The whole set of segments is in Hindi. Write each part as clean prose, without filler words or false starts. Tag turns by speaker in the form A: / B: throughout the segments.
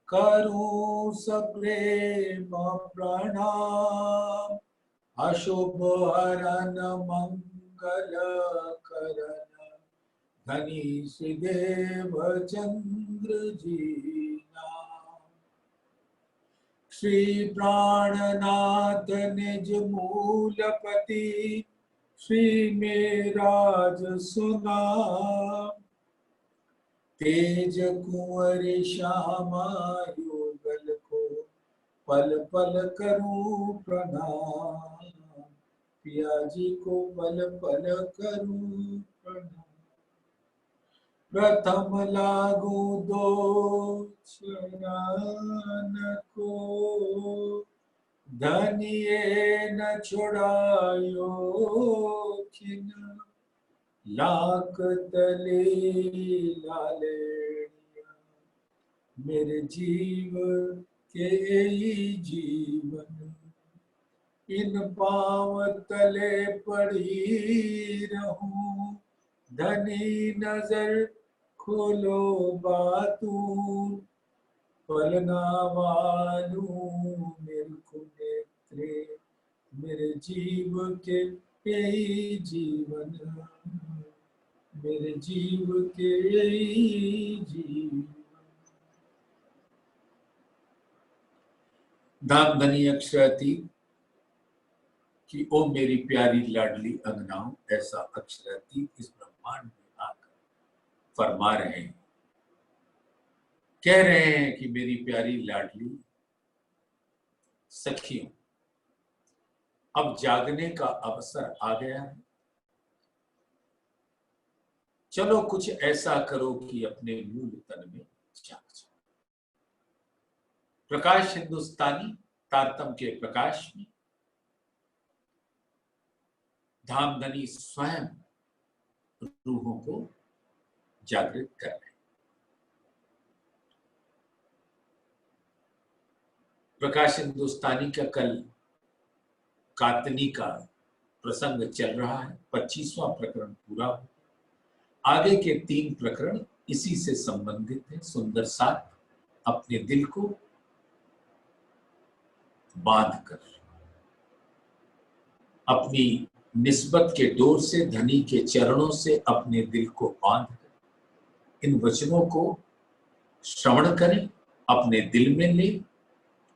A: करूं सप्रेम प्रणाम, अशुभ हरन मंगल करन, धनी श्रीदेव चंद्र जी नाम। श्री प्राणनाथ निज मूलपति, श्री मेराज सुनाम, तेज कुंवर श्यामा युगल को, पल पल करूं प्रणाम, पिया जी को पल पल करूं प्रणाम। प्रथम लागू दो चरण को, धनिये न छुड़ायो खिन, लाख तले लालेड़िया, मेरे जीव के जीवन, इन पांव तले पड़ी रहूं, धनी नजर खोलो बातू, पलना वालू मेरे को नेत्रे, मेरे जीव के जीवन, मेरे जीव के जीवन। धाम धनी अक्षराती कि ओ मेरी प्यारी लाडली अंगनाओं, ऐसा अक्षराती इस ब्रह्मांड में आकर फरमा रहे हैं, कह रहे हैं कि मेरी प्यारी लाडली सखियों, अब जागने का अवसर आ गया है। चलो कुछ ऐसा करो कि अपने मूल तन में जाग जाओ। प्रकाश हिंदुस्तानी तारतम के प्रकाश में धामधनी स्वयं रूहों को जागृत कर रहे हैं। प्रकाश हिंदुस्तानी का कल कातनी का प्रसंग चल रहा है, 25वां प्रकरण पूरा हो। आगे के 3 प्रकरण इसी से संबंधित है। सुंदर साथ अपने दिल को बांधकर, अपनी निस्बत के डोर से, धनी के चरणों से अपने दिल को बांधकर इन वचनों को श्रवण करें, अपने दिल में लें,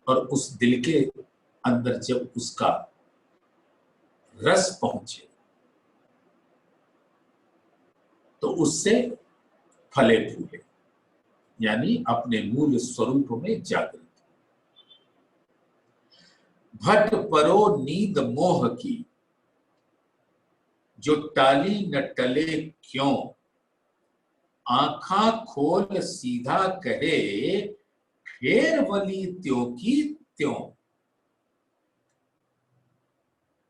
A: और उस दिल के अंदर जब उसका रस पहुंचे तो उससे फले फूले, यानी अपने मूल स्वरूप में जागृत। भट परो नींद मोह की, जो टाली न टले क्यों, आंखा खोल सीधा कहे, फेर वली त्यों की त्यों।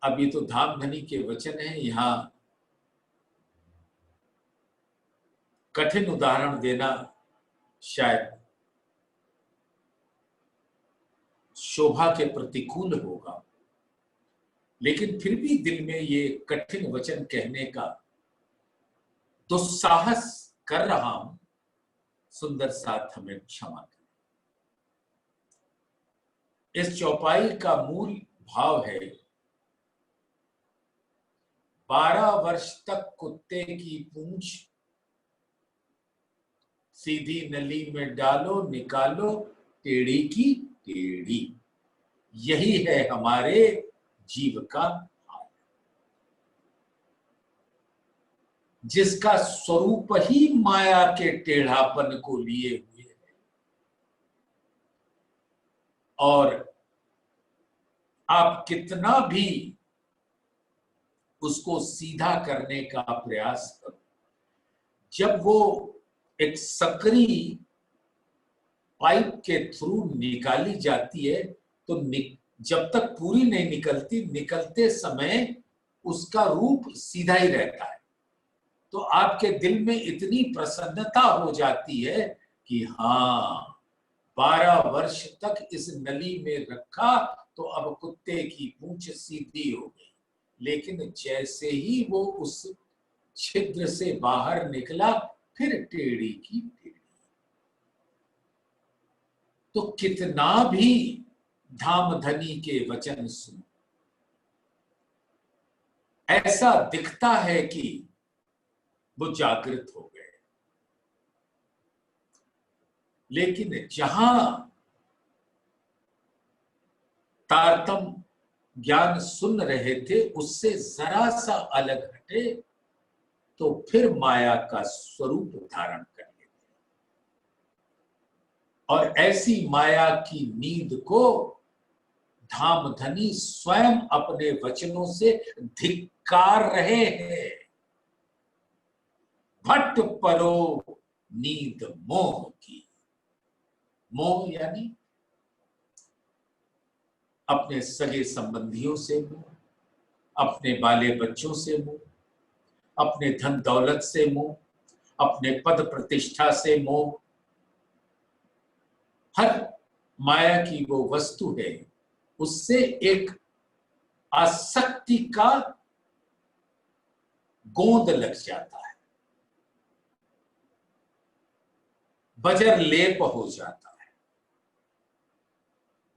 A: अब ये तो धामधनी के वचन है। यहां कठिन उदाहरण देना शायद शोभा के प्रतिकूल होगा, लेकिन फिर भी दिल में ये कठिन वचन कहने का दुस्साहस कर रहा हूं। सुंदर साथ हमें क्षमा करें। इस चौपाई का मूल भाव है, 12 वर्ष तक कुत्ते की पूंछ सीधी नली में डालो, निकालो टेढ़ी की टेढ़ी। यही है हमारे जीव का हाल, जिसका स्वरूप ही माया के टेढ़ापन को लिए हुए है। और आप कितना भी उसको सीधा करने का प्रयास करो, जब वो एक सकरी पाइप के थ्रू निकाली जाती है तो जब तक पूरी नहीं निकलती, निकलते समय उसका रूप सीधा ही रहता है। तो आपके दिल में इतनी प्रसन्नता हो जाती है कि हाँ, 12 वर्ष तक इस नली में रखा तो अब कुत्ते की पूंछ सीधी हो गई। लेकिन जैसे ही वो उस छिद्र से बाहर निकला, फिर टेढ़ी की टेढ़ी। तो कितना भी धाम धनी के वचन सुन, ऐसा दिखता है कि वो जागृत हो गए, लेकिन जहां तारतम ज्ञान सुन रहे थे उससे जरा सा अलग हटे तो फिर माया का स्वरूप धारण कर लेते, और ऐसी माया की नींद को धामधनी स्वयं अपने वचनों से धिक्कार रहे हैं। भट्ट परो नींद मोह की, मोह यानी अपने सगे संबंधियों से मोह, अपने बाले बच्चों से मोह, अपने धन दौलत से मोह, अपने पद प्रतिष्ठा से मोह, हर माया की वो वस्तु है उससे एक आसक्ति का गोंद लग जाता है, बजर लेप हो जाता है,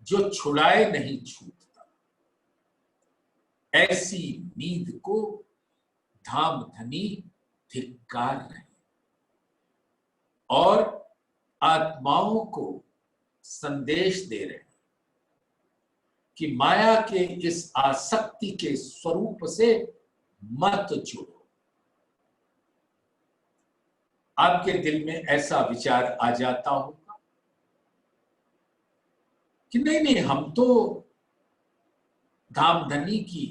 A: जो छुड़ाए नहीं छूटता। ऐसी नींद को धाम धनी धिक्कार रहे और आत्माओं को संदेश दे रहे कि माया के इस आसक्ति के स्वरूप से मत जुड़ो। आपके दिल में ऐसा विचार आ जाता होगा कि नहीं नहीं, हम तो धामधनी की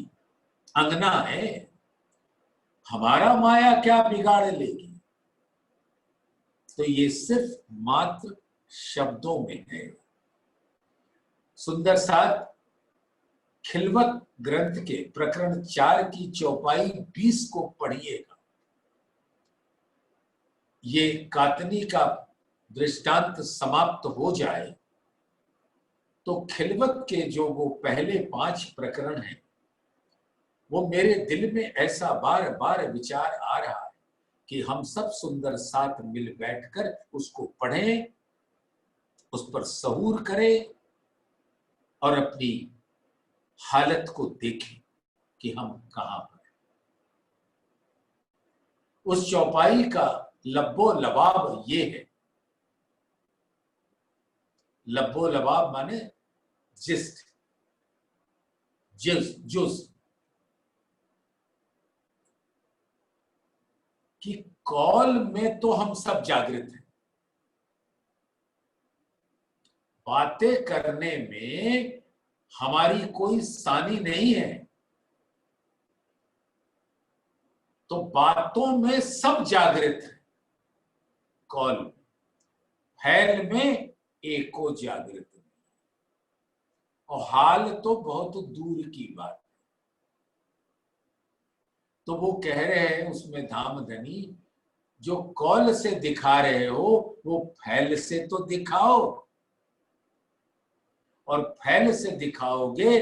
A: अंगना है, हमारा माया क्या बिगाड़ लेगी। तो ये सिर्फ मात्र शब्दों में है। सुंदर साथ खिलवत ग्रंथ के प्रकरण 4 की चौपाई 20 को पढ़िएगा। ये कातनी का दृष्टांत समाप्त हो जाए तो खिलवत के जो वो पहले 5 प्रकरण हैं, वो मेरे दिल में ऐसा बार बार विचार आ रहा है कि हम सब सुंदर साथ मिल बैठकर उसको पढ़ें, उस पर सहूर करें और अपनी हालत को देखें कि हम कहां पर हैं। उस चौपाई का लब्बो लबाब ये है, लब्बो लबाब माने जिस्ट, जुज, कि कॉल में तो हम सब जागृत हैं, बातें करने में हमारी कोई सानी नहीं है, तो बातों में सब जागृत है, कॉल में, फैल में एको जागृत नहीं, और हाल तो बहुत दूर की बात है। तो वो कह रहे हैं उसमें धामधनी, जो कॉल से दिखा रहे हो वो फैल से तो दिखाओ, और फैल से दिखाओगे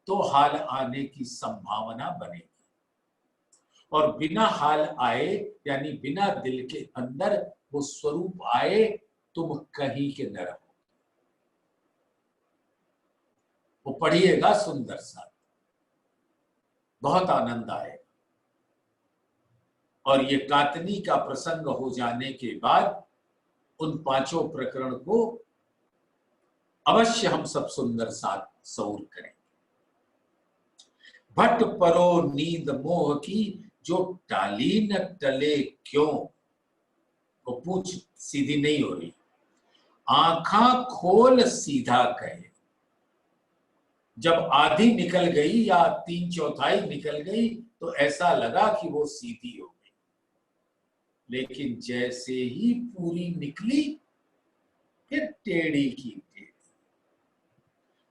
A: तो हाल आने की संभावना बनेगी, और बिना हाल आए यानी बिना दिल के अंदर वो स्वरूप आए तुम कहीं के न रहो। वो पढ़िएगा सुंदर सा, बहुत आनंद आएगा। और ये कातनी का प्रसंग हो जाने के बाद उन 5 प्रकरण को अवश्य हम सब सुंदर साथ सौर करेंगे। भट्ट परो नींद मोह की, जो टाली न टले क्यों, वो पूछ सीधी नहीं हो रही, आंखा खोल सीधा कहे। जब आधी निकल गई या 3/4 निकल गई तो ऐसा लगा कि वो सीधी हो गई, लेकिन जैसे ही पूरी निकली फिर टेढ़ी की टेढ़ी।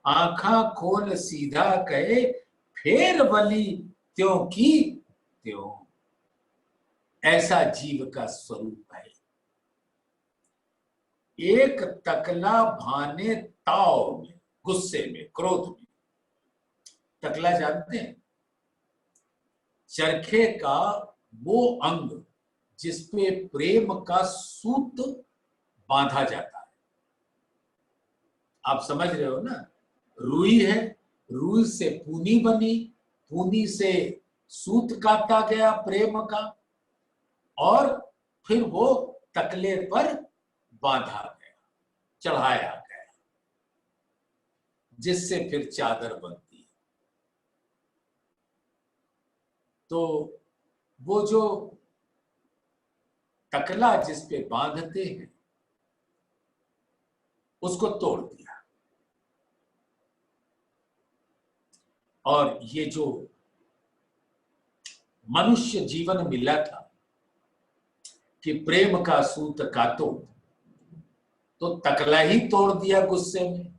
A: आंखा खोल सीधा कहे, फेर बली त्यों की त्यों। ऐसा जीव का स्वरूप है। एक तकला भाने ताव में, गुस्से में, क्रोध में। तकला जानते हैं, चरखे का वो अंग जिसपे प्रेम का सूत बांधा जाता है। आप समझ रहे हो ना। रुई है, रुई से पूनी बनी, पूनी से सूत काता गया प्रेम का, और फिर वो तकले पर बांधा गया, चढ़ाया गया, जिससे फिर चादर बनती है। तो वो जो तकला जिस पे बांधते हैं उसको तोड़ दिया, और ये जो मनुष्य जीवन मिला था कि प्रेम का सूत कातो, तो तकला ही तोड़ दिया गुस्से में,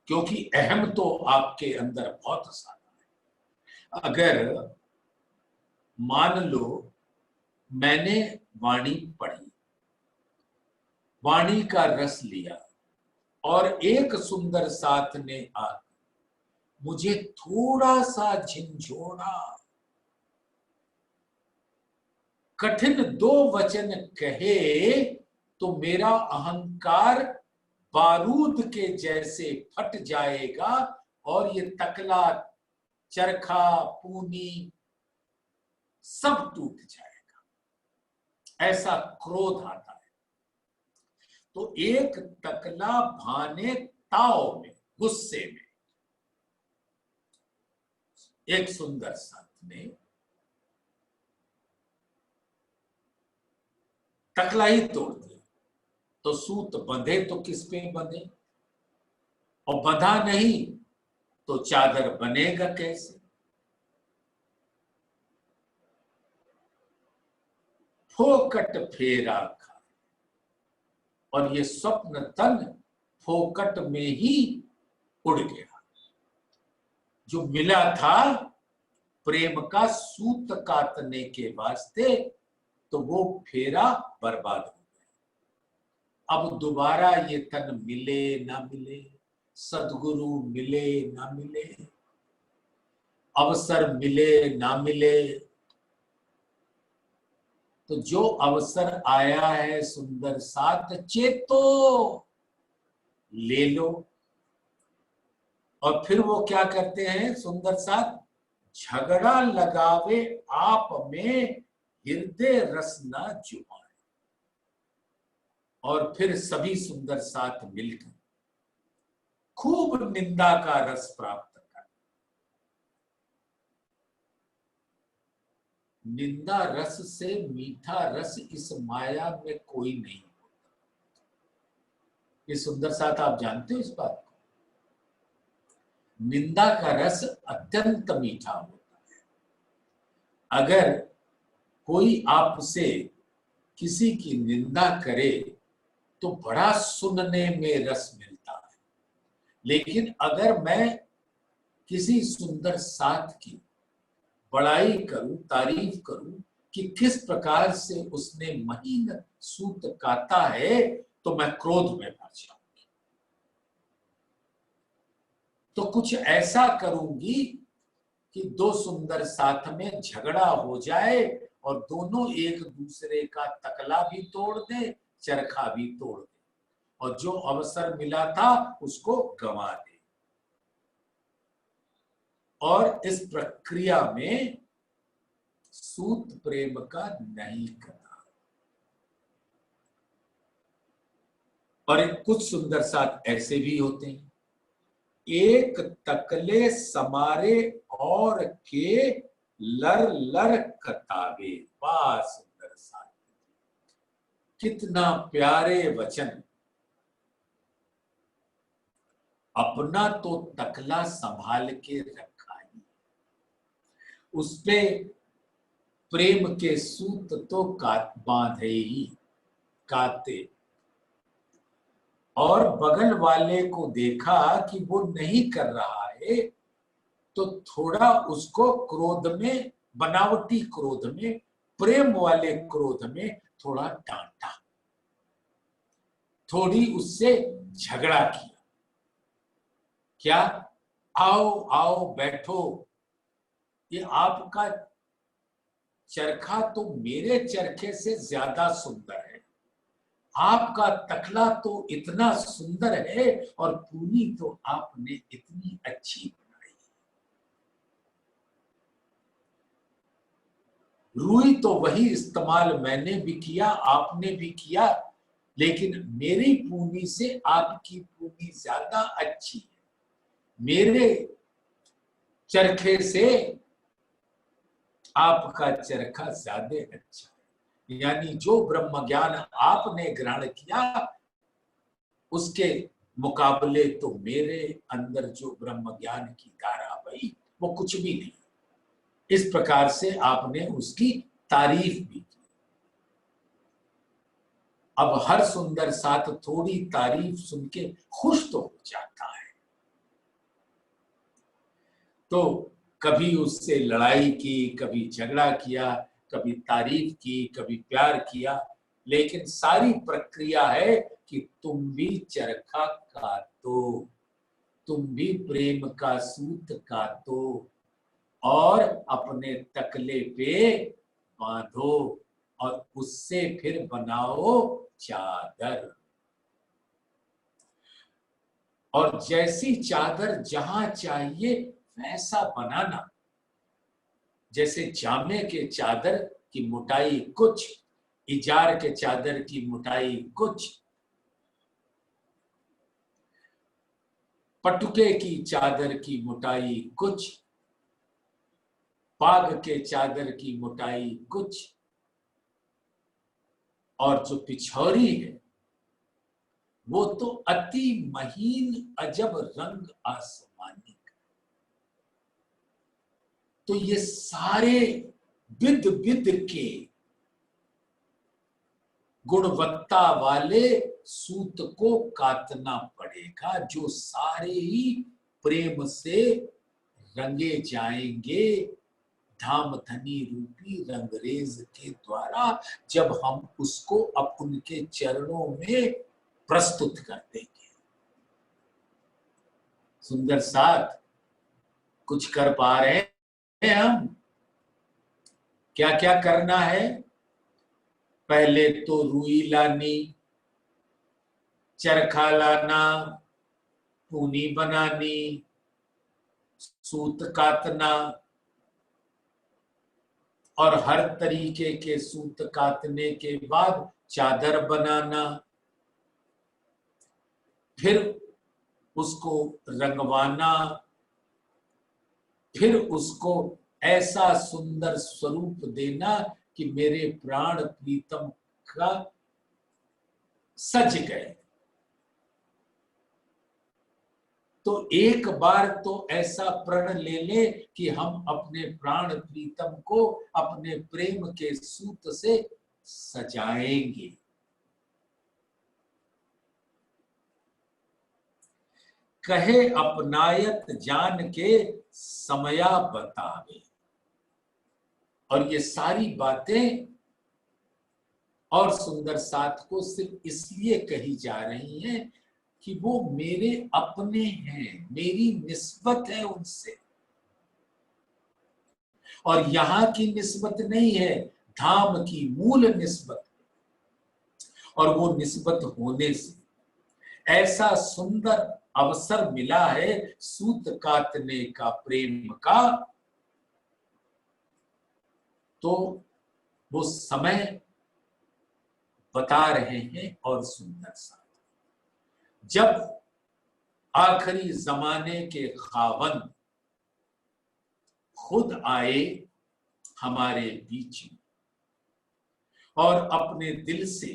A: क्योंकि अहम तो आपके अंदर बहुत सारा है। अगर मान लो मैंने वाणी पढ़ी, वाणी का रस लिया, और एक सुंदर साथ ने आकर मुझे थोड़ा सा झिंझोड़ा, कठिन दो वचन कहे, तो मेरा अहंकार बारूद के जैसे फट जाएगा, और ये तकला, चरखा, पूनी सब टूट जाएगा। ऐसा क्रोध आता है। तो एक तकला भाने ताव में, गुस्से में, एक सुंदर साथ ने तकला ही तोड़ दिया। तो सूत बंधे तो किस पे बंधे, और बंधा नहीं तो चादर बनेगा कैसे। फोकट फेरा खा, और ये स्वप्न तन फोकट में ही उड़ गया। जो मिला था प्रेम का सूत काटने के वास्ते, तो वो फेरा बर्बाद हो गया। अब दोबारा ये तन मिले ना मिले, सदगुरु मिले ना मिले, अवसर मिले ना मिले, तो जो अवसर आया है सुंदर साथ चेतो, ले लो। और फिर वो क्या करते हैं सुंदर साथ, झगड़ा लगावे आप में, हृदय रस ना जुबाए। और फिर सभी सुंदर साथ मिलकर खूब निंदा का रस प्राप्त कर। निंदा रस से मीठा रस इस माया में कोई नहीं होता। ये सुंदर साथ आप जानते हो इस बात को। निंदा का रस अत्यंत मीठा होता है। अगर कोई आपसे किसी की निंदा करे तो बड़ा सुनने में रस मिलता है, लेकिन अगर मैं किसी सुंदर साथ की बड़ाई करूं, तारीफ करूं कि किस प्रकार से उसने महीन सूत काता है, तो मैं क्रोध में भर जाऊंगी। तो कुछ ऐसा करूंगी कि दो सुंदर साथ में झगड़ा हो जाए, और दोनों एक दूसरे का तकला भी तोड़ दे, चरखा भी तोड़ दे, और जो अवसर मिला था उसको गंवा दे। और इस प्रक्रिया में सूत प्रेम का नहीं करना। और कुछ सुंदर साथ ऐसे भी होते हैं, एक तकले समारे और के लर लर कतावे। वाह सुंदर साथ, कितना प्यारे वचन। अपना तो तकला संभाल के रखा ही, उसपे प्रेम के सूत तो बांधे ही, काते। और बगल वाले को देखा कि वो नहीं कर रहा है, तो थोड़ा उसको क्रोध में, बनावटी क्रोध में, प्रेम वाले क्रोध में थोड़ा डांटा, थोड़ी उससे झगड़ा किया। क्या, आओ आओ बैठो, ये आपका चरखा तो मेरे चरखे से ज्यादा सुंदर है, आपका तकला तो इतना सुंदर है और पूनी तो आपने इतनी अच्छी बनाई। रुई तो वही इस्तेमाल मैंने भी किया, आपने भी किया, लेकिन मेरी पूनी से आपकी पूनी ज्यादा अच्छी है। मेरे चरखे से आपका चरखा ज्यादा अच्छा है। यानी जो ब्रह्म ज्ञान आपने ग्रहण किया उसके मुकाबले तो मेरे अंदर जो ब्रह्म ज्ञान की धारा बही वो कुछ भी नहीं। इस प्रकार से आपने उसकी तारीफ भी की। अब हर सुंदर साथ थोड़ी तारीफ सुन के खुश तो हो जाता है। तो कभी उससे लड़ाई की, कभी झगड़ा किया, कभी तारीफ की, कभी प्यार किया, लेकिन सारी प्रक्रिया है कि तुम भी चरखा कातो, तुम भी प्रेम का सूत कातो और अपने तकले पे बांधो और उससे फिर बनाओ चादर। और जैसी चादर जहां चाहिए वैसा बनाना। जैसे जामे के चादर की मोटाई कुछ, इजार के चादर की मोटाई कुछ, पटुके की चादर की मोटाई कुछ, पाग के चादर की मोटाई कुछ, और जो पिछौरी है वो तो अति महीन अजब रंग आसमानी। तो ये सारे विद विद के गुणवत्ता वाले सूत को काटना पड़ेगा, जो सारे ही प्रेम से रंगे जाएंगे धामधनी रूपी रंगरेज के द्वारा, जब हम उसको उनके चरणों में प्रस्तुत कर देंगे। सुंदर साथ कुछ कर पा रहे हैं हम? क्या क्या करना है? पहले तो रुई लानी, चरखा लाना, पूनी बनानी, सूत काटना, और हर तरीके के सूत काटने के बाद चादर बनाना, फिर उसको रंगवाना, फिर उसको ऐसा सुंदर स्वरूप देना कि मेरे प्राण प्रीतम का सज गए। तो एक बार तो ऐसा प्रण ले ले कि हम अपने प्राण प्रीतम को अपने प्रेम के सूत से सजाएंगे। कहे अपनायत जान के समया बतावे। और ये सारी बातें और सुंदर साथ को सिर्फ इसलिए कही जा रही हैं कि वो मेरे अपने हैं, मेरी निस्बत है उनसे, और यहां की निस्बत नहीं है, धाम की मूल निस्बत। और वो निस्बत होने से ऐसा सुंदर अवसर मिला है सूत काटने का, प्रेम का, तो वो समय बता रहे हैं। और सुंदर सा, जब आखिरी जमाने के खावंद खुद आए हमारे बीच में और अपने दिल से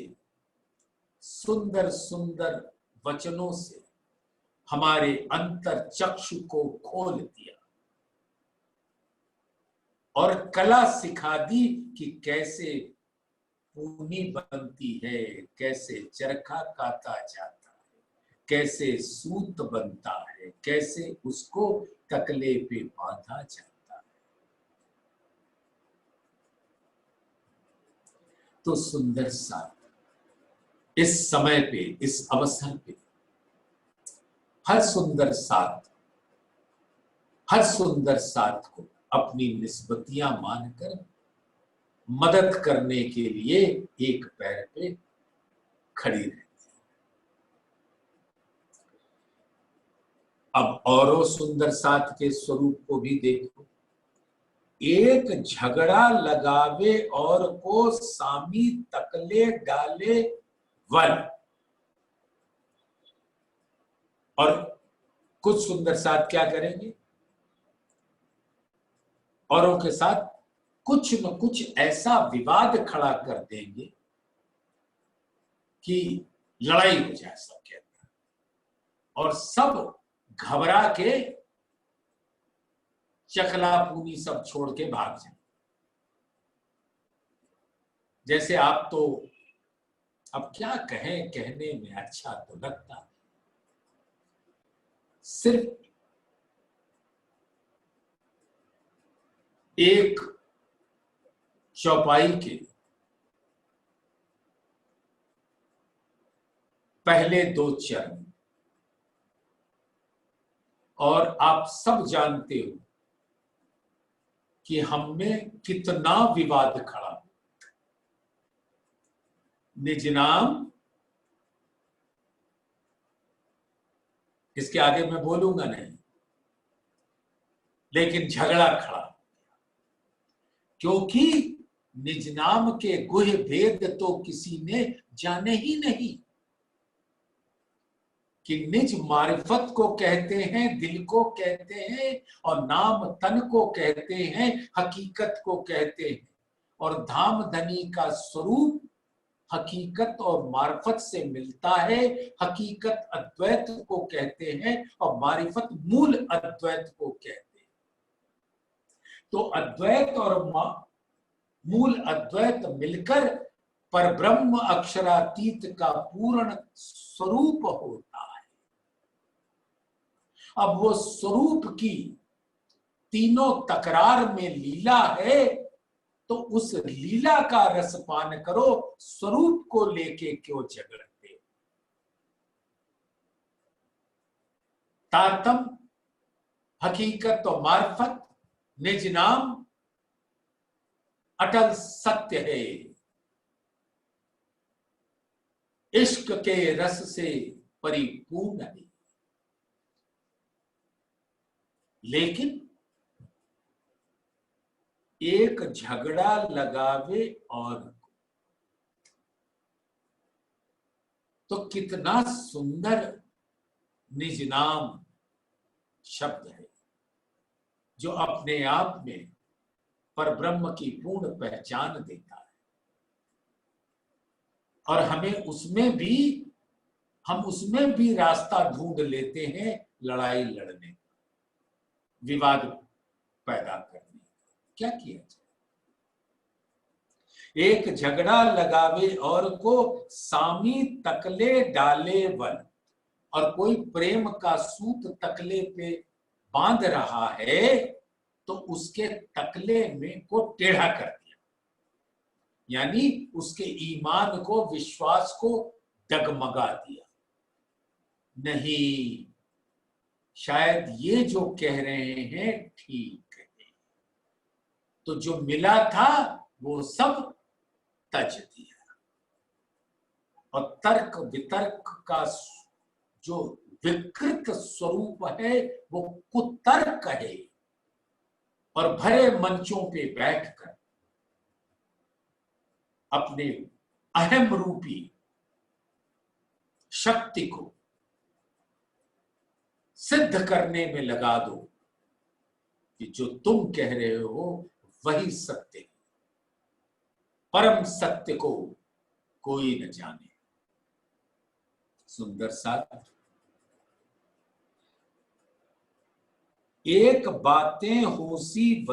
A: सुंदर सुंदर वचनों से हमारे अंतर चक्षु को खोल दिया और कला सिखा दी कि कैसे पूनी बनती है, कैसे चरखा काटा जाता है, कैसे सूत बनता है, कैसे उसको तकले पे बांधा जाता है। तो सुंदर सा इस समय पे, इस अवसर पे हर सुंदर साथ को अपनी निस्बतियां मानकर मदद करने के लिए एक पैर पे खड़ी रहती। अब औरों सुंदर साथ के स्वरूप को भी देखो। एक झगड़ा लगावे और को सामी तकले डाले वन। और कुछ सुंदर साथ क्या करेंगे, औरों के साथ कुछ न कुछ ऐसा विवाद खड़ा कर देंगे कि लड़ाई हो जाए सबके अंदर, और सब घबरा के चकलापूनी सब छोड़ के भाग जाए। जैसे आप तो अब क्या कहें, कहने में अच्छा तो लगता, सिर्फ एक चौपाई के पहले 2 चरण, और आप सब जानते हो कि हम में कितना विवाद खड़ा। निज नाम, इसके आगे मैं बोलूंगा नहीं, लेकिन झगड़ा खड़ा, क्योंकि निज नाम के गुह्य भेद तो किसी ने जाने ही नहीं, कि निज मारिफत को कहते हैं, दिल को कहते हैं, और नाम तन को कहते हैं, हकीकत को कहते हैं। और धाम धनी का स्वरूप हकीकत और मारिफत से मिलता है। हकीकत अद्वैत को कहते हैं और मारिफत मूल अद्वैत को कहते हैं। तो अद्वैत और मूल अद्वैत मिलकर परब्रह्म अक्षरातीत का पूर्ण स्वरूप होता है। अब वो स्वरूप की तीनों तकरार में लीला है, तो उस लीला का रसपान करो, स्वरूप को लेके क्यों झगड़ते। तारतम, हकीकत और मार्फत, निज नाम अटल सत्य है। इश्क के रस से परिपूर्ण है। लेकिन एक झगड़ा लगावे और तो कितना सुंदर निज नाम शब्द है, जो अपने आप में परब्रह्म की पूर्ण पहचान देता है। और हम उसमें भी रास्ता ढूंढ लेते हैं लड़ाई लड़ने, विवाद पैदा करने। क्या किया जाए? एक झगड़ा लगावे और को सामी तकले डाले वन। और कोई प्रेम का सूत तकले पे बांध रहा है, तो उसके तकले में को टेढ़ा कर दिया, यानी उसके ईमान को, विश्वास को डगमगा दिया। नहीं, शायद ये जो कह रहे हैं ठीक है, तो जो मिला था वो सब तज दिया। और तर्क वितर्क का जो विकृत स्वरूप है वो कुतर्क है। और भरे मंचों पे बैठकर अपने अहम रूपी शक्ति को सिद्ध करने में लगा दो कि जो तुम कह रहे हो वही सत्य है। परम सत्य को कोई न जाने। सुंदर साथ, एक बातें होसी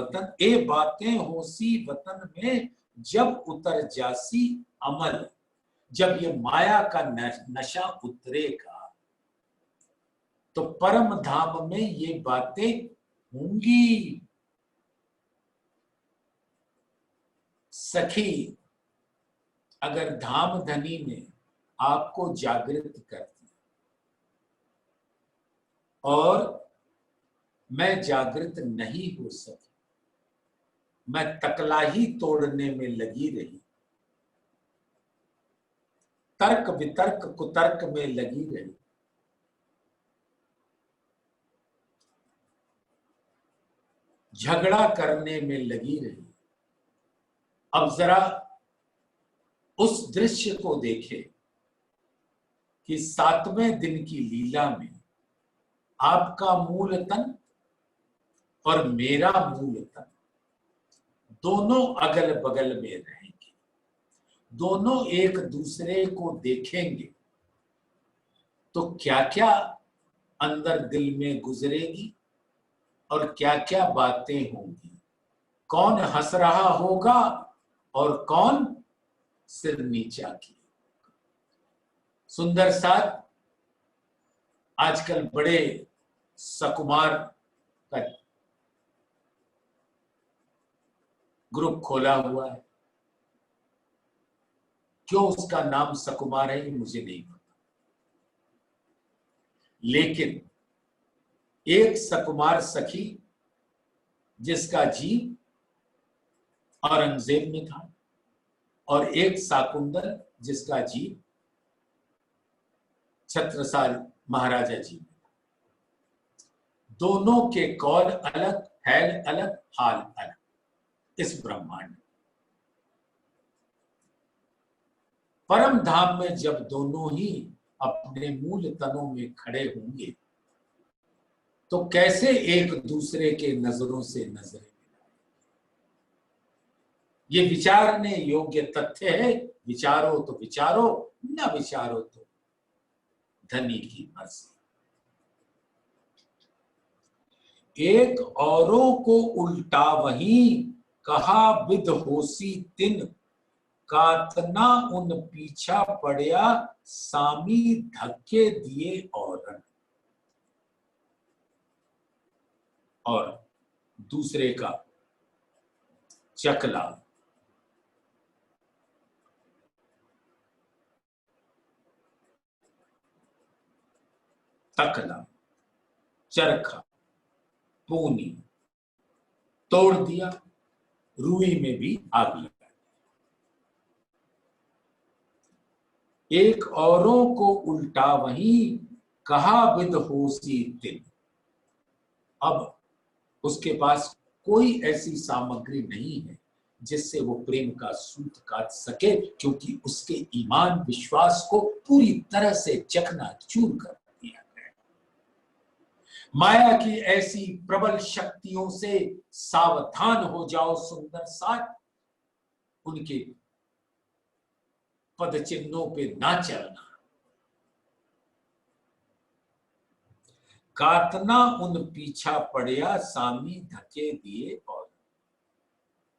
A: वतन में जब उतर जासी अमल। जब ये माया का नशा उतरेगा तो परम धाम में ये बातें होंगी। सखी, अगर धाम धनी ने आपको जागृत कर दिया और मैं जागृत नहीं हो सकी, मैं तकला ही तोड़ने में लगी रही, तर्क वितर्क कुतर्क में लगी रही, झगड़ा करने में लगी रही। अब जरा उस दृश्य को देखे कि 7वें दिन की लीला में आपका मूल तन और मेरा मूल तन दोनों अगल बगल में रहेंगे, दोनों एक दूसरे को देखेंगे तो क्या क्या अंदर दिल में गुजरेगी और क्या क्या बातें होंगी, कौन हंस रहा होगा और कौन सिर नीचा किया। सुंदर साथ आजकल बड़े सकुमार का ग्रुप खोला हुआ है। क्यों उसका नाम सकुमार है ये मुझे नहीं पता, लेकिन एक सकुमार सखी जिसका जी औरंगजेब में था और एक साकुंदल जिसका जी छत्रसाल महाराजा जी में था। दोनों के कौल अलग, हैल अलग, हाल अलग इस ब्रह्मांड। परम धाम में जब दोनों ही अपने मूल तनों में खड़े होंगे तो कैसे एक दूसरे के नजरों से नजरें मिलाएं। ये विचारने योग्य तथ्य है। विचारो तो विचारो, न विचारो तो धनी की मर्जी। एक औरों को उल्टा वही कहा विद होसी तिन, कातना उन पीछा पड़या सामी धक्के दिए औरन। और दूसरे का चकला, तकला, चरखा, पूनी तोड़ दिया, रुई में भी आग लगा। एक औरों को उल्टा वही कहा विद होसी तिन। अब उसके पास कोई ऐसी सामग्री नहीं है जिससे वो प्रेम का सूत काट सके, क्योंकि उसके ईमान विश्वास को पूरी तरह से चकनाचूर कर दिया गया। माया की ऐसी प्रबल शक्तियों से सावधान हो जाओ सुंदर साथ, उनके पद चिन्हों पे ना चलना। कातना उन पीछा पड़या सामी धके दिए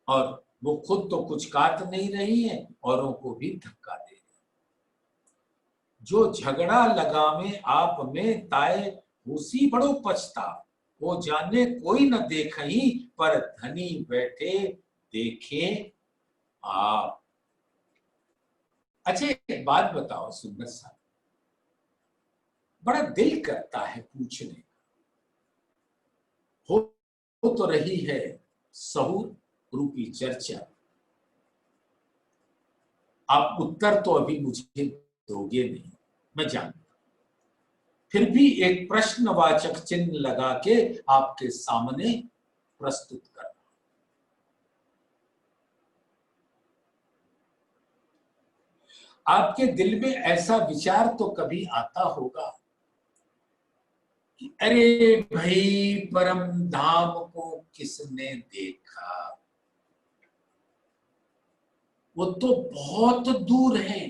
A: और वो खुद तो कुछ काट नहीं रही है, औरों को भी धक्का दे रही। जो झगड़ा लगावे आप में ताए उसी बड़ो पछता, वो जाने कोई न देखही पर धनी बैठे देखे आप। अच्छा एक बात बताओ सुंदर साहब, बड़ा दिल करता है पूछने का। हो तो रही है सहूर रूपी चर्चा, आप उत्तर तो अभी मुझे दोगे नहीं, मैं जानता, फिर भी एक प्रश्नवाचक चिन्ह लगा के आपके सामने प्रस्तुत कर रहा हूं। आपके दिल में ऐसा विचार तो कभी आता होगा कि अरे भाई परम धाम को किसने देखा, वो तो बहुत दूर है।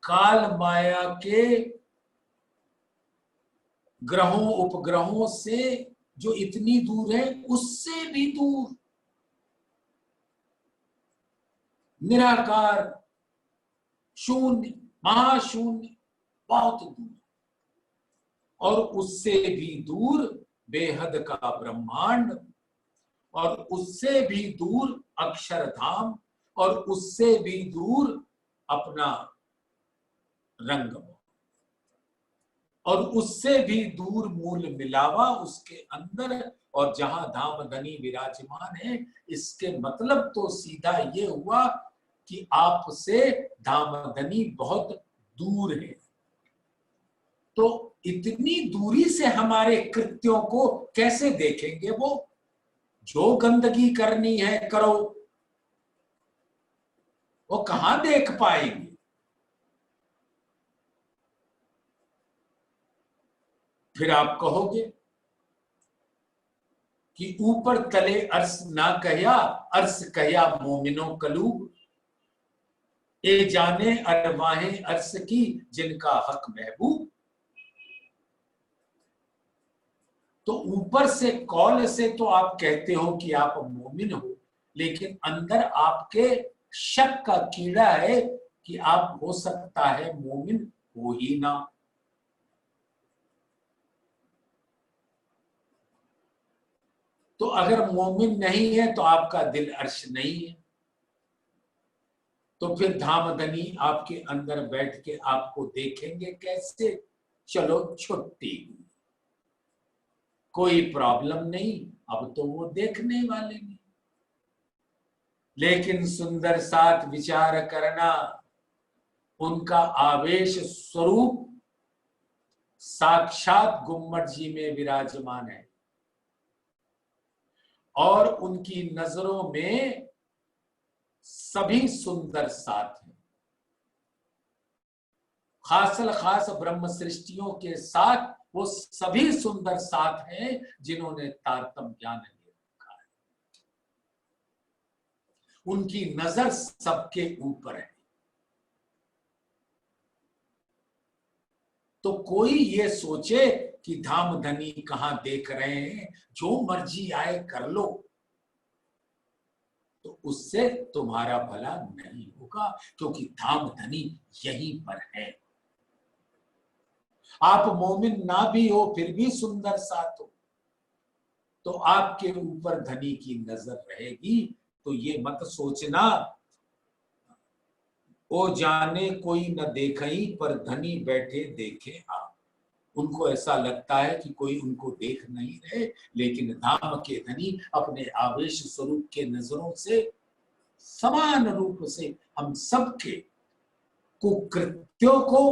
A: काल माया के ग्रहों उपग्रहों से जो इतनी दूर है उससे भी दूर, निराकार शून्य महाशून्य बहुत दूर, और उससे भी दूर बेहद का ब्रह्मांड, और उससे भी दूर अक्षरधाम, और उससे भी दूर अपना रंग, और उससे भी दूर मूल मिलावा उसके अंदर, और जहां धाम धनी विराजमान है। इसके मतलब तो सीधा ये हुआ कि आपसे धामधनी बहुत दूर है। तो इतनी दूरी से हमारे कृत्यों को कैसे देखेंगे? वो जो गंदगी करनी है करो, वो कहां देख पाएंगे? फिर आप कहोगे कि ऊपर तले अर्श ना कहया, अर्श कहया मोमिनो कलूब, ए जाने अरवाहें अर्श की जिनका हक महबूब। तो ऊपर से कौल से तो आप कहते हो कि आप मोमिन हो, लेकिन अंदर आपके शक का कीड़ा है कि आप हो सकता है मोमिन हो ही ना। तो अगर मोमिन नहीं है तो आपका दिल अर्श नहीं है, तो फिर धामधनी आपके अंदर बैठ के आपको देखेंगे कैसे? चलो छुट्टी, कोई प्रॉब्लम नहीं, अब तो वो देखने वाले नहीं। लेकिन सुंदर साथ विचार करना, उनका आवेश स्वरूप साक्षात गुम्मट जी में विराजमान है और उनकी नजरों में सभी सुंदर साथ हैं। खासल खास ब्रह्म सृष्टियों के साथ वो सभी सुंदर साथ हैं जिन्होंने तारतम्य ज्ञान ले रखा है। उनकी नजर सबके ऊपर है। तो कोई ये सोचे कि धामधनी कहां देख रहे हैं, जो मर्जी आए कर लो, तो उससे तुम्हारा भला नहीं होगा, क्योंकि धामधनी यहीं पर है। आप मोमिन ना भी हो फिर भी सुंदर साथ हो, तो आपके ऊपर धनी की नजर रहेगी। तो ये मत सोचना ओ जाने कोई न देखई, पर धनी बैठे देखे आप। उनको ऐसा लगता है कि कोई उनको देख नहीं रहे, लेकिन धाम के धनी अपने आवेश स्वरूप के नजरों से समान रूप से हम सबके कुकृत्यों को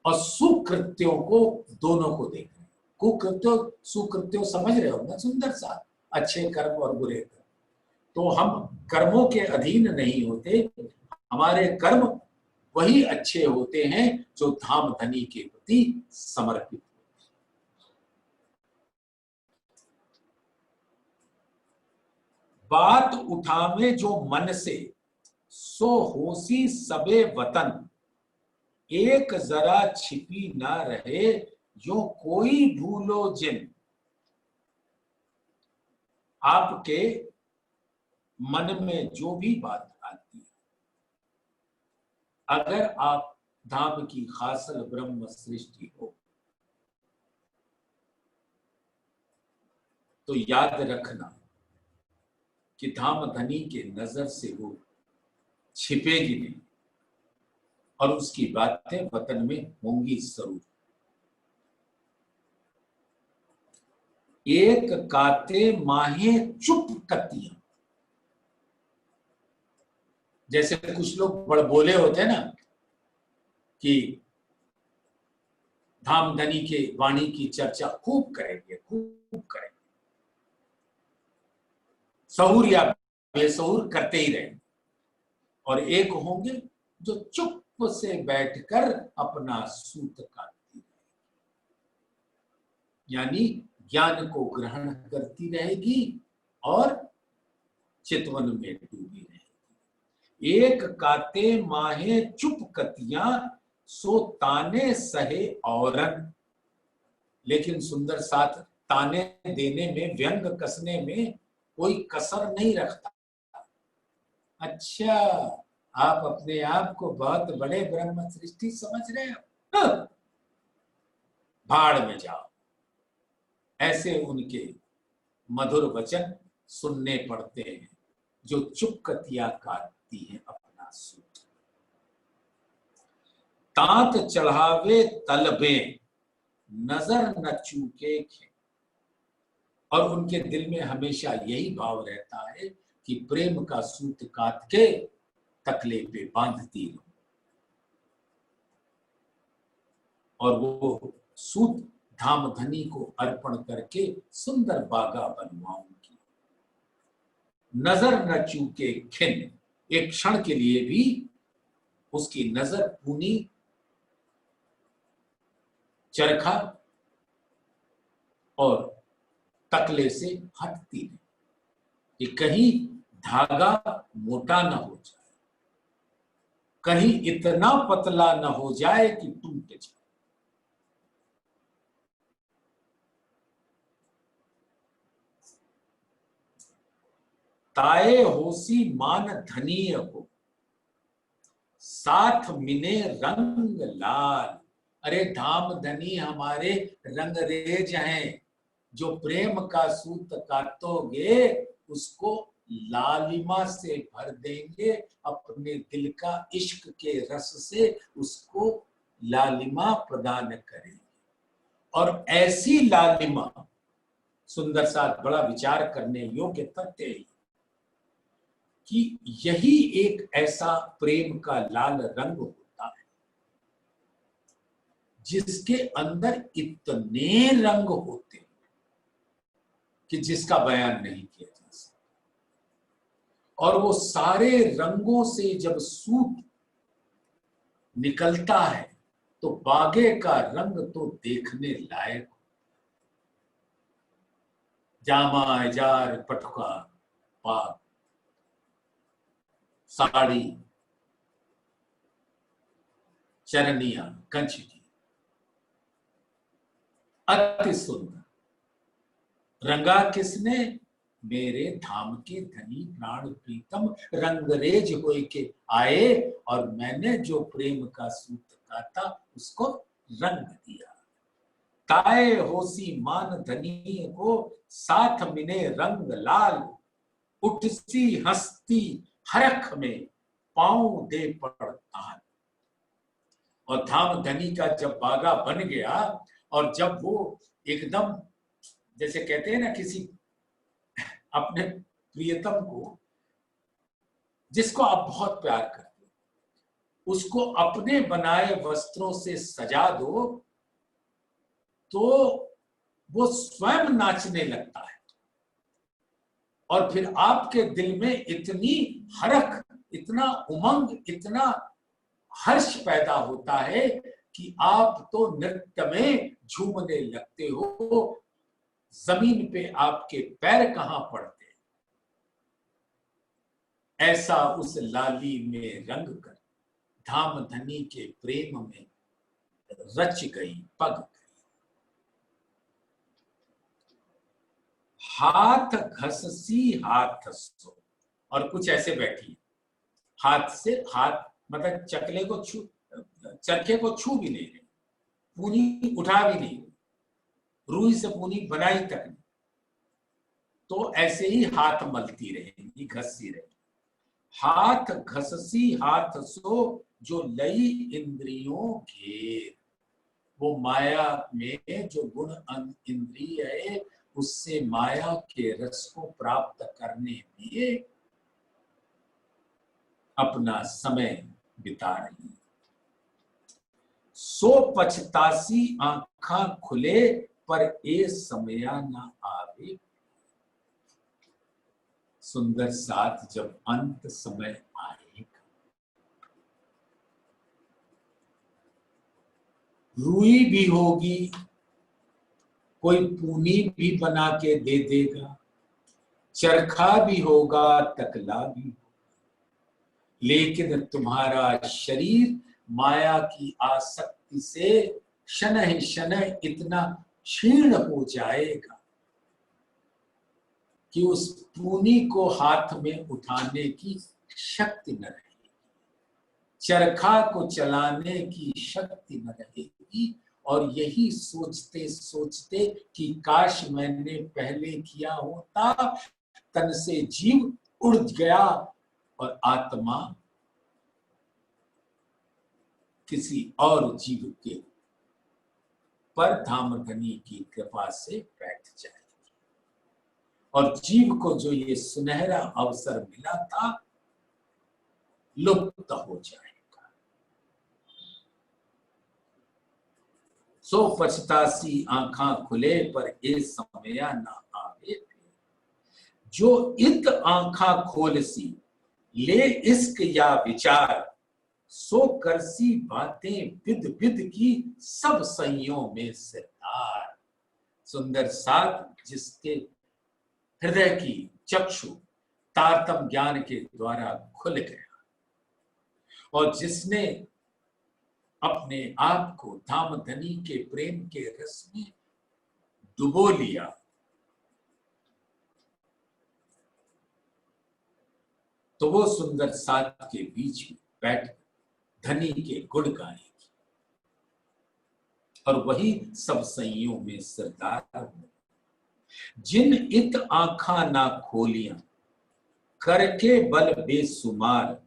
A: और सुकृत्यों को दोनों को देख रहे हैं। कुकृत्यों सुकृत्यों समझ रहे हो ना? सुंदर सा अच्छे कर्म और बुरे कर्म। तो हम कर्मों के अधीन नहीं होते, हमारे कर्म वही अच्छे होते हैं जो धाम धनी के प्रति समर्पित। बात उठावे जो मन से, सो होसी सबे वतन, एक जरा छिपी ना रहे, जो कोई भूलो जिन। आपके मन में जो भी बात आती है, अगर आप धाम की खासल ब्रह्म सृष्टि हो, तो याद रखना कि धाम धनी के नजर से वो छिपेगी नहीं और उसकी बातें वतन में होंगी जरूर। एक काते माहे चुप कतियां, जैसे कुछ लोग बड़ बोले होते हैं ना कि धामधनी के वाणी की चर्चा खूब करेंगे, खूब करेंगे, सहूर या बेसहूर करते ही रहेंगे। और एक होंगे जो चुप से बैठकर अपना सूत काटती रहेगी, यानी ज्ञान को ग्रहण करती रहेगी और चितवन में डूबी रहेगी। एक काते माहे चुप कतियां, सो ताने सहे औरन। लेकिन सुंदर साथ ताने देने में, व्यंग कसने में कोई कसर नहीं रखता। अच्छा, आप अपने आप को बहुत बड़े ब्रह्म सृष्टि समझ रहे हो? भाड़ में जाओ। ऐसे उनके मधुर वचन सुनने पड़ते हैं जो चुप कतिया काटती है अपना सूत। तात चढ़ावे तलबे, नजर न चूके। और उनके दिल में हमेशा यही भाव रहता है कि प्रेम का सूत काट के तकले पे बांधती रहूं और वो सूत धामधनी को अर्पण करके सुंदर बागा बनवाऊंगी। नजर न चूके खिन, एक क्षण के लिए भी उसकी नजर पूनी चरखा और तकले से हटती नहीं कि कहीं धागा मोटा न हो जाए, कहीं इतना पतला न हो जाए कि टूट जाए। ताए होसी मान धनीय को, साथ मिने रंग लाल। अरे धाम धनी हमारे रंगरेज हैं, जो प्रेम का सूत काटोगे उसको लालिमा से भर देंगे, अपने दिल का इश्क के रस से उसको लालिमा प्रदान करेंगे। और ऐसी लालिमा, सुंदर साथ बड़ा विचार करने योग्य तथ्य है कि यही एक ऐसा प्रेम का लाल रंग होता है जिसके अंदर इतने रंग होते हैं कि जिसका बयान नहीं किया जा सकता। और वो सारे रंगों से जब सूत निकलता है तो बागे का रंग तो देखने लायक। जामा, एजार, पटुका, पाग, साड़ी, चरनिया, कंचकी, अति सुंदर। रंगा किसने? मेरे धाम के धनी प्राण प्रीतम रंगरेज होए के आए, और मैंने जो प्रेम का सूत काता उसको रंग दिया। ताए होसी मान धनी को, साथ मिने रंग लाल। उठसी हस्ती हरख में, पांव दे पड़ताल। और धाम धनी का जब बागा बन गया और जब वो एकदम, जैसे कहते हैं ना, किसी अपने प्रियतम को जिसको आप बहुत प्यार करते हो उसको अपने बनाए वस्त्रों से सजा दो तो वो स्वयं नाचने लगता है, और फिर आपके दिल में इतनी हरख, इतना उमंग, इतना हर्ष पैदा होता है कि आप तो नृत्य में झूमने लगते हो। जमीन पे आपके पैर कहां पड़ते। ऐसा उस लाली में रंग कर धाम धनी के प्रेम में रच गई, पग गई। हाथ घससी हाथ सो, और कुछ ऐसे बैठी, हाथ से हाथ मतलब चकले को छू, चरखे को छू भी नहीं रही, पूनी उठा भी नहीं, रूई से पूनी बनाई तक नहीं, तो ऐसे ही हाथ मलती रहेगी, घसती रहेगी। हाथ घससी हाथ सो, जो लई इंद्रियों घेर। वो माया में जो गुण इंद्रिय है उससे माया के रस को प्राप्त करने लिए अपना समय बिता रही। सो पछतासी आंखा खुले, पर ए समया न आवे। सुंदर साथ जब अंत समय आएगा, रूई भी होगी, कोई पूनी भी बना के दे देगा, चरखा भी होगा, तकला भी होगा, लेकिन तुम्हारा शरीर माया की आसक्ति से शनह शनह इतना क्षीण हो जाएगा कि उस पूनी को हाथ में उठाने की शक्ति न रहेगी, चरखा को चलाने की शक्ति न रहेगी। और यही सोचते सोचते कि काश मैंने पहले किया होता, तन से जीव उड़ गया और आत्मा किसी और जीव के पर धामधनी की कृपा से बैठ जाएगी। और जीव को जो ये सुनहरा अवसर मिला था, लुप्त हो जाएगा। सो पछतासी आंखा खुले पर ए समया ना आवे, जो इत आंखा खोलसी ले इश्क या विचार, सो करसी बातें विद विद की सब सइयों में सिरदार। सुंदर साथ जिसके हृदय की चक्षु तारतम ज्ञान के द्वारा खुल गया और जिसने अपने आप को धामधनी के प्रेम के रस में डुबो लिया, तो वो सुंदर साथ के बीच में बैठ धनी के गुण गाएगी और वही सब सइयों में सरदार हो। जिन इत आंखा ना खोलियां करके बल बेसुमार,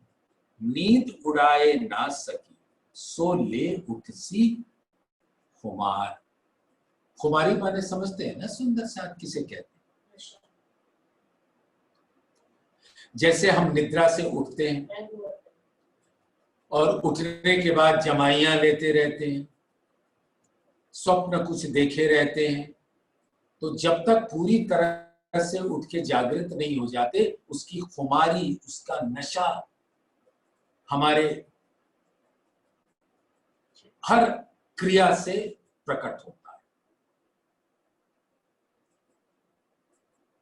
A: नींद उड़ाए ना सकी सो ले उठसी खुमार। खुमारी माने समझते हैं ना सुंदर साथ किसे कहते हैं? जैसे हम निद्रा से उठते हैं और उठने के बाद जमाइयां लेते रहते हैं, स्वप्न कुछ देखे रहते हैं, तो जब तक पूरी तरह से उठ के जागृत नहीं हो जाते, उसकी खुमारी, उसका नशा हमारे हर क्रिया से प्रकट होता है।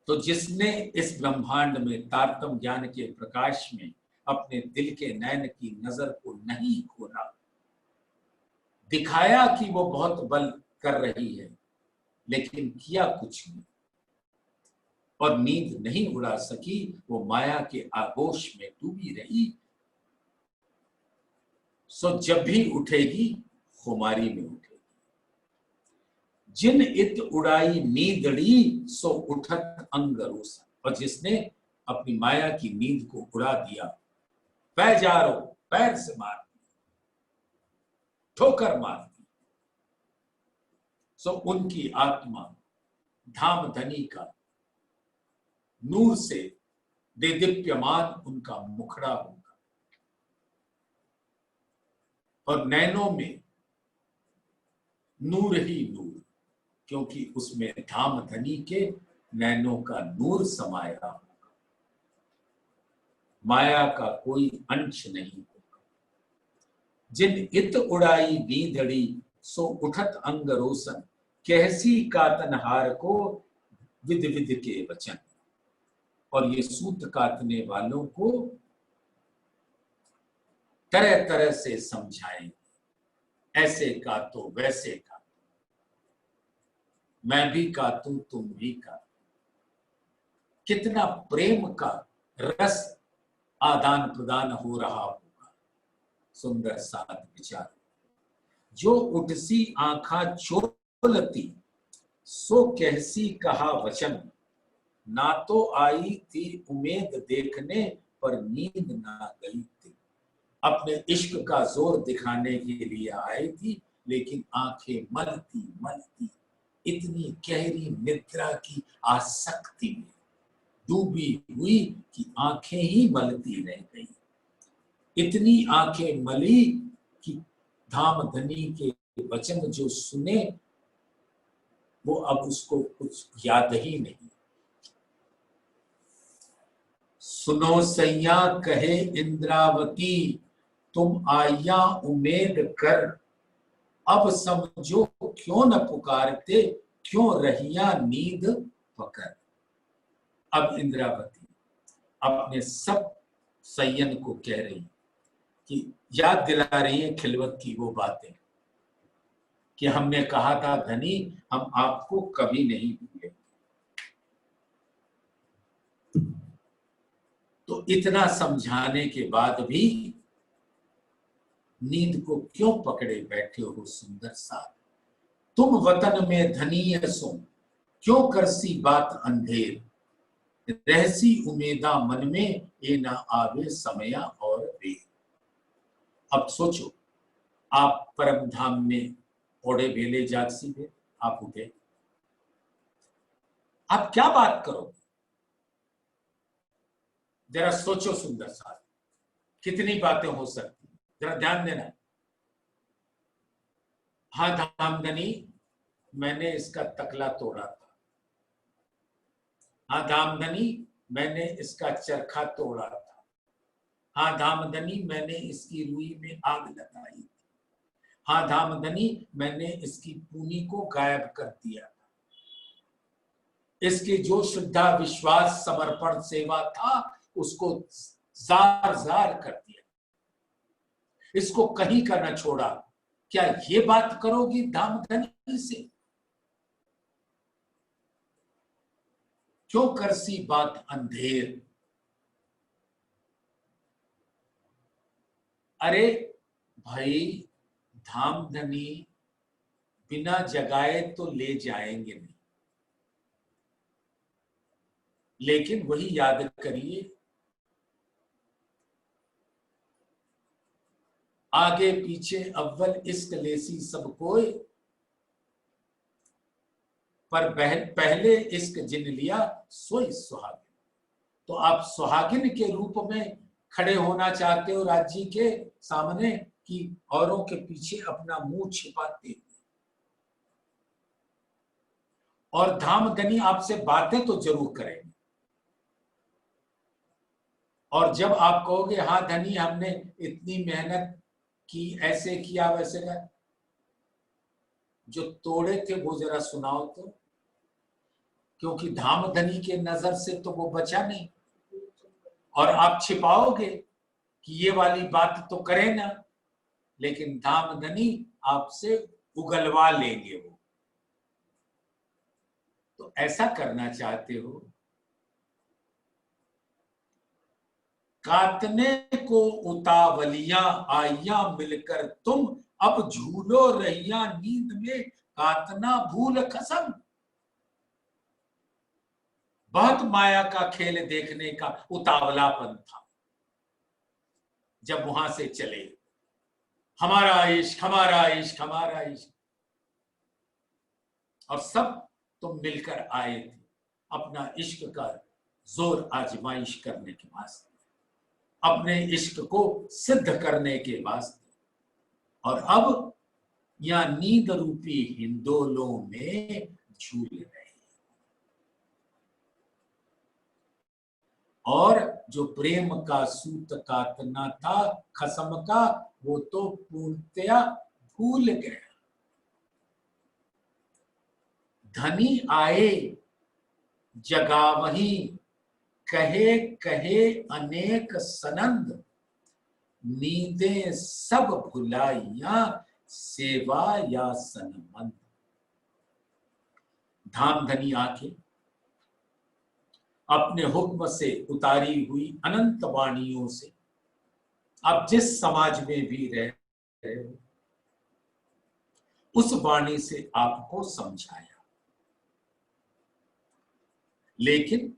A: तो जिसने इस ब्रह्मांड में तारतम ज्ञान के प्रकाश में अपने दिल के नयन की नजर को नहीं खोला, दिखाया कि वो बहुत बल कर रही है, लेकिन किया कुछ नहीं और नींद नहीं उड़ा सकी, वो माया के आगोश में डूबी रही। सो जब भी उठेगी खुमारी में उठेगी। जिन इत उड़ाई नींदड़ी सो उठत अंगरोसा, और जिसने अपनी माया की नींद को उड़ा दिया, पैजारो पैर से मार दी, ठोकर मार दी, सो उनकी आत्मा धाम धनी का नूर से देदीप्यमान उनका मुखड़ा होगा और नैनों में नूर ही नूर, क्योंकि उसमें धाम धनी के नैनों का नूर समाया होगा, माया का कोई अंश नहीं होगा। जिन इत उड़ाई नींदड़ी सो उठत अंग रोशन, कहसी कातनहार को विद विद के वचन। और ये सूत काटने वालों को तरह तरह से समझाएंगे, ऐसे काटो वैसे काटो, मैं भी काटूं तुम भी काटो। कितना प्रेम का रस आदान प्रदान हो रहा होगा। सुंदर साथ विचार, जो उठसी आंखा चोलती सो कहसी कहा वचन, ना तो आई थी उम्मीद देखने पर नींद ना गई थी। अपने इश्क का जोर दिखाने के लिए आई थी, लेकिन आंखें मलती मलती इतनी गहरी निद्रा की आसक्ति में डूबी हुई कि आंखें ही मलती रह गई। इतनी आंखें मली कि धाम धनी के वचन जो सुने वो अब उसको कुछ याद ही नहीं। सुनो सैया कहे इंद्रावती, तुम आया उम्मीद कर, अब समझो क्यों न पुकारते, क्यों रहिया नींद पकड़। अब इंद्रावती अपने सब सैयन को कह रही कि याद दिला रही है खिलवत की वो बातें कि हमने कहा था धनी, हम आपको कभी नहीं भूलेंगे। तो इतना समझाने के बाद भी नींद को क्यों पकड़े बैठे हो सुंदर साथ। तुम वतन में धनी सो, क्यों करसी बात अंधेर, रहसी उमेदा मन में ये ना आवे समया और वे। अब सोचो, आप परम धाम में ओढ़े बेले जागसी थे, आप उठे, आप क्या बात करोगे? जरा सोचो सुंदर साथ। कितनी बातें हो सकती, जरा ध्यान देना। हाँ धामधनी, मैंने इसका तकला तोड़ा था। हाँ धामधनी, मैंने इसका चरखा तोड़ा था। हाँ धामधनी, मैंने इसकी रुई में आग लगाई थी। हाँ धामधनी, मैंने इसकी पूनी को गायब कर दिया था। इसकी जो श्रद्धा विश्वास समर्पण सेवा था उसको जार जार कर दिया, इसको कहीं का न छोड़ा। क्या ये बात करोगी धामधनी से? क्यों करसी बात अंधेर? अरे भाई, धामधनी बिना जगाए तो ले जाएंगे नहीं, लेकिन वही याद करिए, आगे पीछे अव्वल इश्क लेसी सब कोई, पर पहले इश्क जिन लिया सोई सुहागिन। तो आप सुहागिन के रूप में खड़े होना चाहते हो राज्य के सामने, कि औरों के पीछे अपना मुंह छिपाते हुए? और धामधनी आपसे बातें तो जरूर करेंगे, और जब आप कहोगे हाँ धनी हमने इतनी मेहनत की, ऐसे किया वैसे किया, जो तोड़े थे वो जरा सुनाओ तो, क्योंकि धामधनी के नजर से तो वो बचा नहीं। और आप छिपाओगे कि ये वाली बात तो करे ना, लेकिन धामधनी आपसे उगलवा लेंगे वो। तो ऐसा करना चाहते हो? काटने को उतावलियां आइया मिलकर तुम, अब झूलो रहिया नींद में काटना भूल कसम। बहुत माया का खेल देखने का उतावलापन था जब वहां से चले, हमारा इश्क हमारा इश्क हमारा इश्क, और सब तुम मिलकर आए थे अपना इश्क का जोर आजमाइश करने के वास्ते, अपने इश्क को सिद्ध करने के वास्ते। और अब या नींद रूपी हिंदोलों में झूल रहे, और जो प्रेम का सूत काटना था खसम का, वो तो पूर्णतया भूल गया। धनी आए जगावही, कहे कहे अनेक सनंद, नींदें सब भुलाइया सेवा या सनमंद। धामधनी आके अपने हुक्म से उतारी हुई अनंत वाणियों से, आप जिस समाज में भी रह रहे हो, उस वाणी से आपको समझाया, लेकिन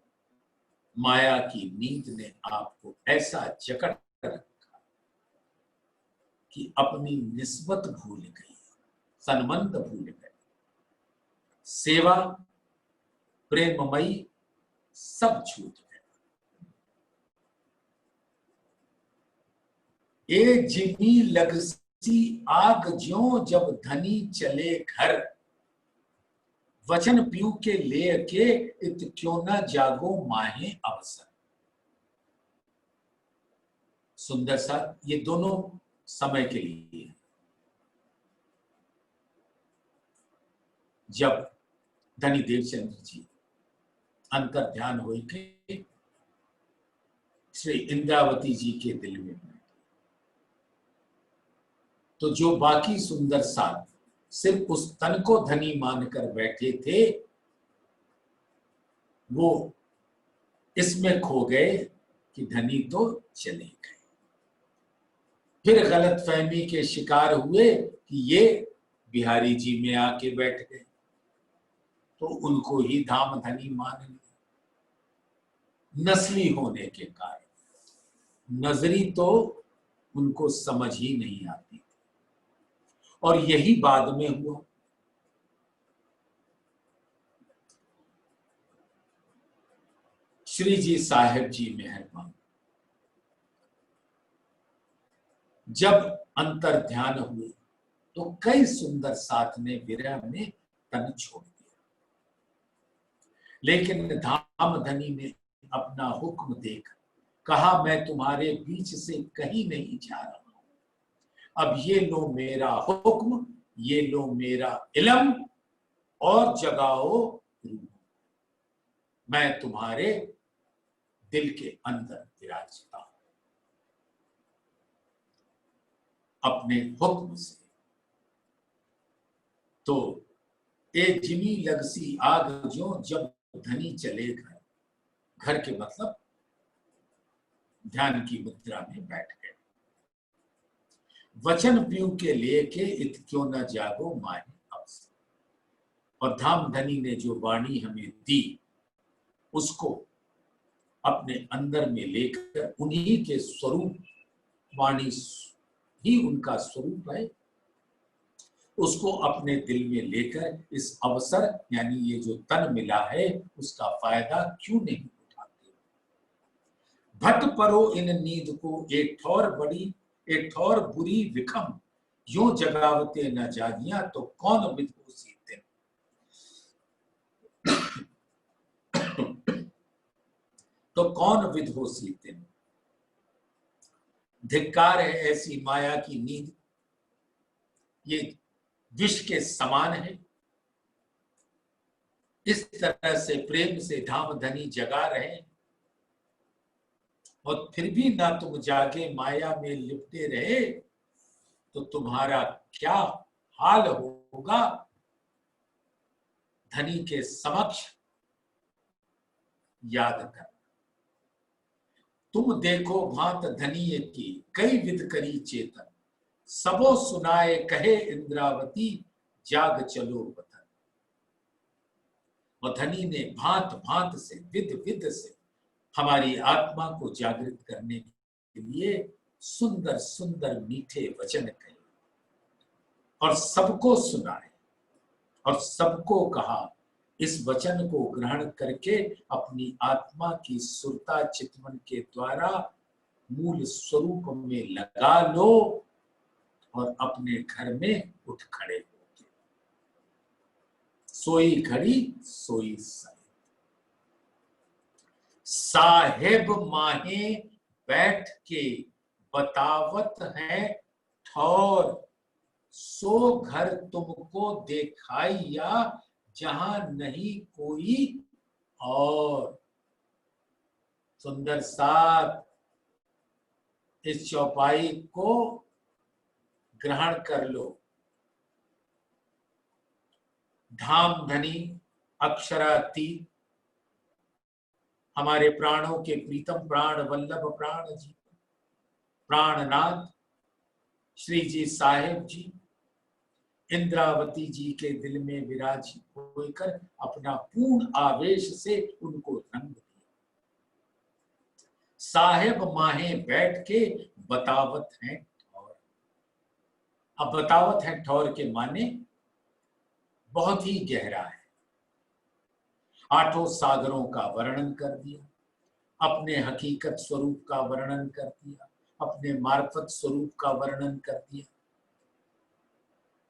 A: माया की नींद ने आपको ऐसा जकड़ रखा कि अपनी निस्बत भूल गई, सनमंद भूल गए, सेवा प्रेममयी सब छूट गए। ए जिमी लगसी आग ज्यों जब धनी चले घर, वचन पीऊ के ले के इत क्यों न जागो माहे अवसर। सुंदर सा, ये दोनों समय के लिए। जब धनी देवचंद्र जी अंतर ध्यान हुई कि श्री इंद्रावती जी के दिल में, तो जो बाकी सुंदर साथ सिर्फ उस तन को धनी मानकर बैठे थे, वो इसमें खो गए कि धनी तो चले गए। फिर गलतफहमी के शिकार हुए कि ये बिहारी जी में आके बैठ गए, तो उनको ही धामधनी मान लिया। नस्ली होने के कारण नजरी तो उनको समझ ही नहीं आती, और यही बाद में हुआ। श्री जी साहेब जी मेहरबान, जब अंतर ध्यान हुए तो कई सुंदर साथ ने विरह में तन छोड़ दिया, लेकिन धामधनी ने अपना हुक्म देकर कहा, मैं तुम्हारे बीच से कहीं नहीं जा रहा हूं। अब ये लो मेरा हुक्म, ये लो मेरा इल्म और जगाओ रूह। मैं तुम्हारे दिल के अंदर विराजता हूं अपने हुक्म से। तो ए जिमी लगसी आग जो, जब धनी चले घर, घर के मतलब ध्यान की मुद्रा में बैठ गए। वचन पीऊ के लेके इत क्यों न जागो माहे अवसर। और धामधनी ने जो वाणी हमें दी उसको अपने अंदर में लेकर, उन्हीं के स्वरूप, वाणी ही उनका स्वरूप है, उसको अपने दिल में लेकर इस अवसर यानी ये जो तन मिला है उसका फायदा क्यों नहीं उठाते। भट परो इन नींद को एक ठौर बड़ी, एक ठौर बुरी विखम, यूं जगावते न जागिया तो कौन विद होसी दिन। तो कौन विद होसी दिन। धिक्कार है ऐसी माया की नींद, ये विष के समान है। इस तरह से प्रेम से धामधनी जगा रहे और फिर भी ना तुम जागे माया में लिपटे रहे, तो तुम्हारा क्या हाल होगा धनी के समक्ष याद कर। तुम देखो भांत धनीय की कई विध करी चेतन, सबो सुनाए कहे इंद्रावती जाग चलो वतन। और धनी ने भांत भांत से, विध विध से हमारी आत्मा को जागृत करने के लिए सुंदर सुंदर मीठे वचन कहे और सबको सुनाए और सबको कहा, इस वचन को ग्रहण करके अपनी आत्मा की सुरता चितवन के द्वारा मूल स्वरूप में लगा लो और अपने घर में उठ खड़े हो। सोई घड़ी सोई साहिब, साहेब माहे बैठ के बतावत है ठौर, सो घर तुमको देखाइया जहां नहीं कोई और। सुंदर साथ इस चौपाई को ग्रहण कर लो। धामधनी अक्षरातीत हमारे प्राणों के प्रीतम प्राण वल्लभ प्राण जी, प्राणनाथ श्री जी साहेब जी इंद्रावती जी के दिल में विराज होकर अपना पूर्ण आवेश से उनको रंग दिया। साहेब माहे बैठ के बतावत हैं ठौर। अब बतावत है ठौर के माने बहुत ही गहरा है। आठों सागरों का वर्णन कर दिया, अपने हकीकत स्वरूप का वर्णन कर दिया, अपने मार्फत स्वरूप का वर्णन कर दिया,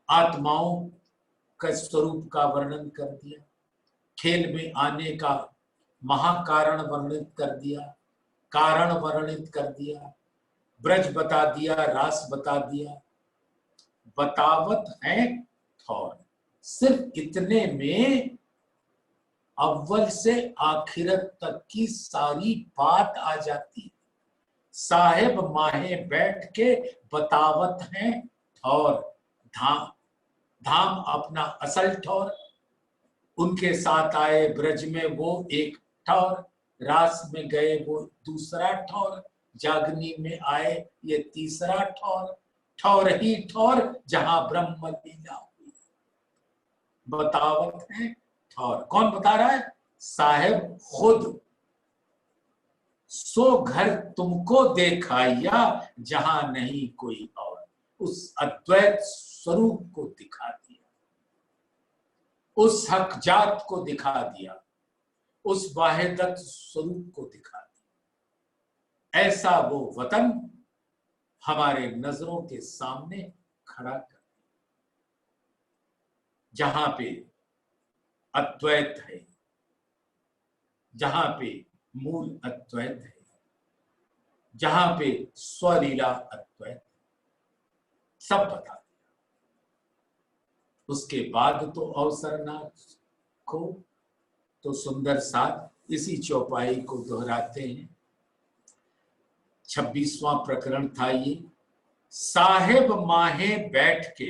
A: आत्माओं का स्वरूप का वर्णन कर दिया, खेल में आने का महाकारण वर्णित कर दिया, कारण वर्णित कर दिया, ब्रज बता दिया, रास बता दिया। बतावत है ठौर। सिर्फ इतने में अव्वल से आखिरत तक की सारी बात आ जाती। साहेब माहे बैठ के बतावत है ठौर। धाम, धाम अपना असल ठौर, उनके साथ आए ब्रज में वो एक ठौर, रास में गए वो दूसरा ठौर, जागनी में आए ये तीसरा ठौर। ठौर ही ठौर जहां ब्रह्म लीला हुई। बतावत है ठौर। कौन बता रहा है? साहेब खुद। सो घर तुमको देखाया जहां नहीं कोई और। उस अद्वैत स्वरूप को दिखा दिया, उस हक जात को दिखा दिया, उस वाहिदत स्वरूप को दिखा दिया। ऐसा वो वतन हमारे नजरों के सामने खड़ा कर, जहां पे अद्वैत है, जहां पे मूल अद्वैत है, जहां पे स्वलीला अद्वैत, सब बता दिया। उसके बाद तो अवसरनाथ को तो सुंदर साथ इसी चौपाई को दोहराते हैं। 26वां प्रकरण था ये। साहेब माहे बैठ के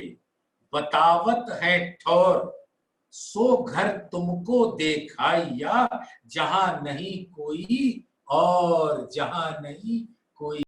A: बतावत है ठौर, सो घर तुमको देखाइया, जहां नहीं कोई और, जहां नहीं कोई